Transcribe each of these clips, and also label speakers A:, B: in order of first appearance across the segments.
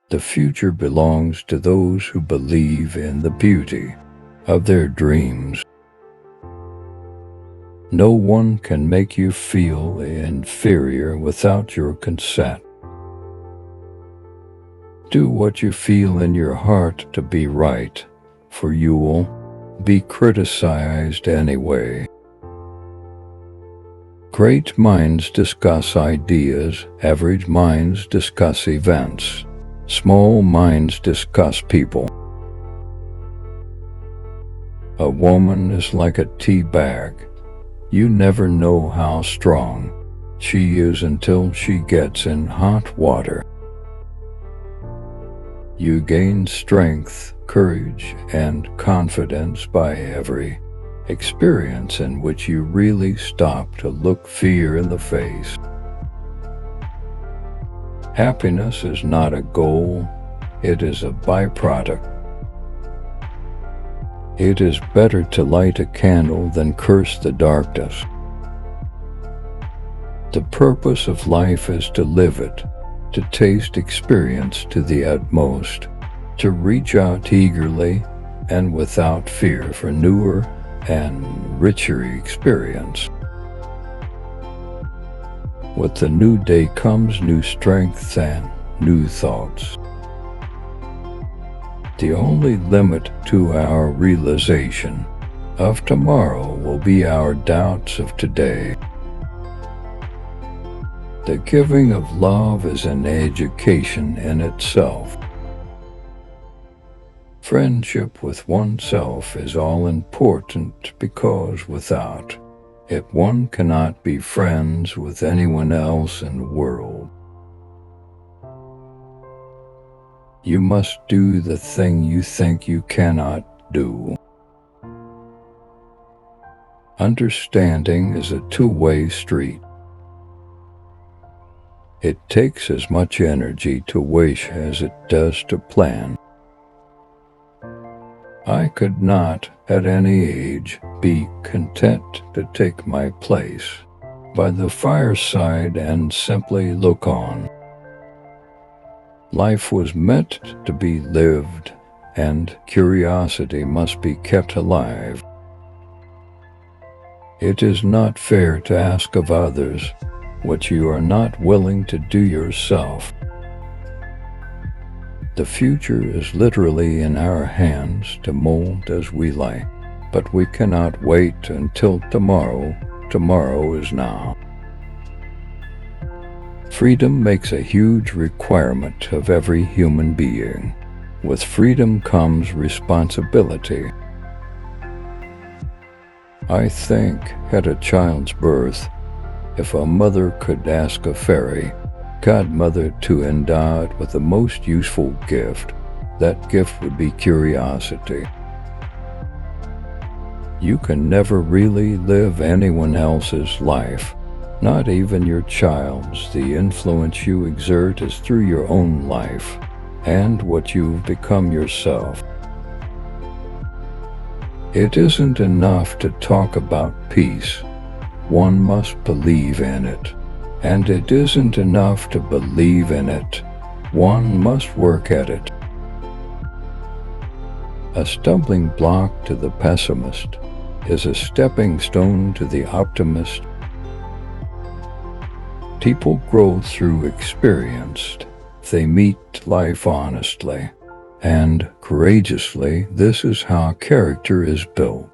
A: The future belongs to those who believe in the beauty of their dreams. No one can make you feel inferior without your consent. Do what you feel in your heart to be right, for you will be criticized anyway. Great minds discuss ideas, average minds discuss events, small minds discuss people. A woman is like a tea bag. You never know how strong she is until she gets in hot water. You gain strength, courage, and confidence by every experience in which you really stop to look fear in the face. Happiness is not a goal, it is a byproduct. It is better to light a candle than curse the darkness. The purpose of life is to live it, to taste experience to the utmost, to reach out eagerly and without fear for newer and richer experience. With the new day comes new strength and new thoughts. The only limit to our realization of tomorrow will be our doubts of today. The giving of love is an education in itself. Friendship with oneself is all important because without it one cannot be friends with anyone else in the world. You must do the thing you think you cannot do. Understanding is a two-way street. It takes as much energy to wish as it does to plan. I could not, at any age, be content to take my place by the fireside and simply look on. Life was meant to be lived, and curiosity must be kept alive. It is not fair to ask of others what you are not willing to do yourself. The future is literally in our hands to mold as we like, but we cannot wait until tomorrow. Tomorrow is now. Freedom makes a huge requirement of every human being. With freedom comes responsibility. I think at a child's birth, if a mother could ask a fairy godmother to endow it with the most useful gift, that gift would be curiosity. You can never really live anyone else's life, not even your child's. The influence you exert is through your own life and what you've become yourself. It isn't enough to talk about peace. One must believe in it. And it isn't enough to believe in it. One must work at it. A stumbling block to the pessimist is a stepping stone to the optimist. People grow through experience. They meet life honestly and courageously. This is how character is built.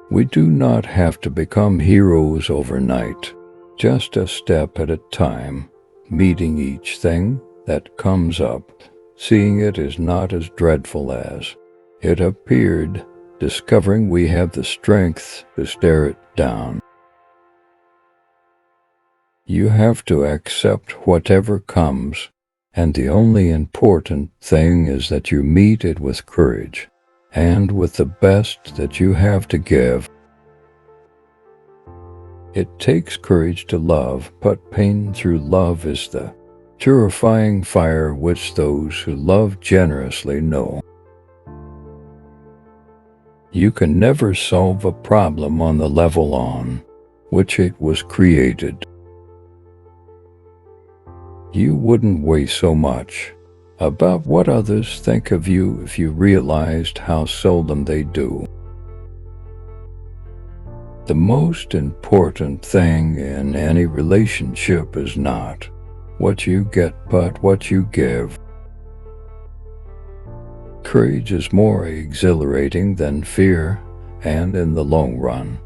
A: We do not have to become heroes overnight, just a step at a time, meeting each thing that comes up, seeing it is not as dreadful as it appeared, discovering we have the strength to stare it down. You have to accept whatever comes, and the only important thing is that you meet it with courage and with the best that you have to give. It takes courage to love, but pain through love is the purifying fire which those who love generously know. You can never solve a problem on the level on which it was created. You wouldn't weigh so much about what others think of you if you realized how seldom they do. The most important thing in any relationship is not what you get, but what you give. Courage is more exhilarating than fear, and in the long run,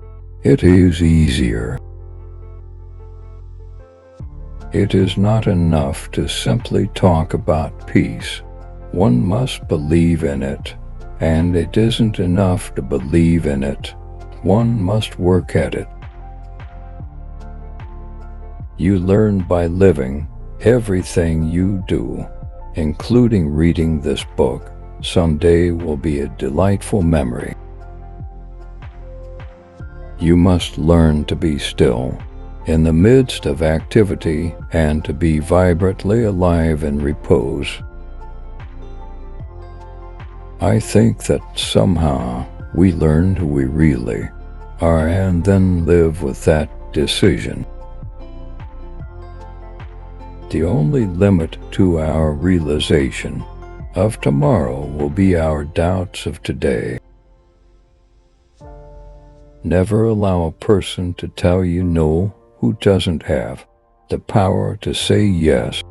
A: it is easier. It is not enough to simply talk about peace. One must believe in it, and it isn't enough to believe in it. One must work at it. You learn by living. Everything you do, including reading this book, someday will be a delightful memory. You must learn to be still in the midst of activity and to be vibrantly alive in repose. I think that somehow we learn who we really are and then live with that decision. The only limit to our realization of tomorrow will be our doubts of today. Never allow a person to tell you no who doesn't have the power to say yes.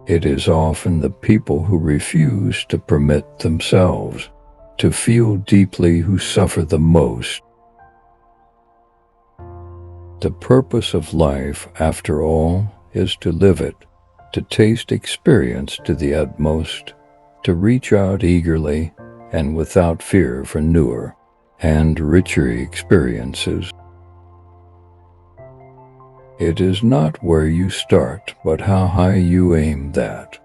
A: It is often the people who refuse to permit themselves to feel deeply who suffer the most. The purpose of life, after all, is to live it, to taste experience to the utmost, to reach out eagerly and without fear for newer and richer experiences. It is not where you start, but how high you aim that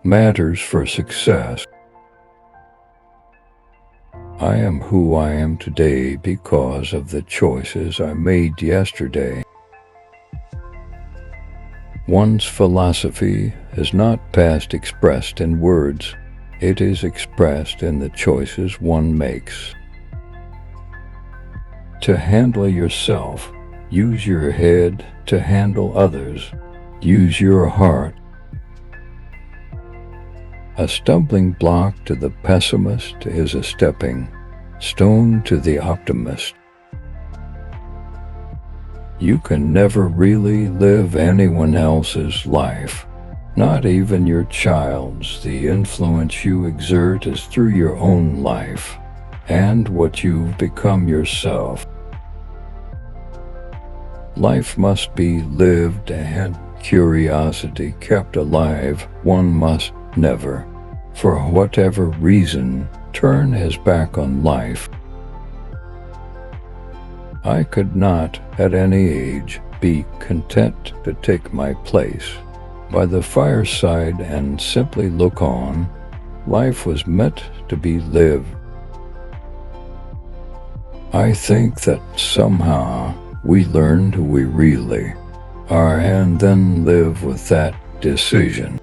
A: matters for success. I am who I am today because of the choices I made yesterday. One's philosophy is not best expressed in words. It is expressed in the choices one makes. To handle yourself, use your head. To handle others, use your heart. A stumbling block to the pessimist is a stepping stone to the optimist. You can never really live anyone else's life, not even your child's. The influence you exert is through your own life and what you've become yourself. Life must be lived and curiosity kept alive. One must never, for whatever reason, turn his back on life. I could not, at any age, be content to take my place by the fireside and simply look on. Life was meant to be lived. I think that somehow we learn who we really are and then live with that decision.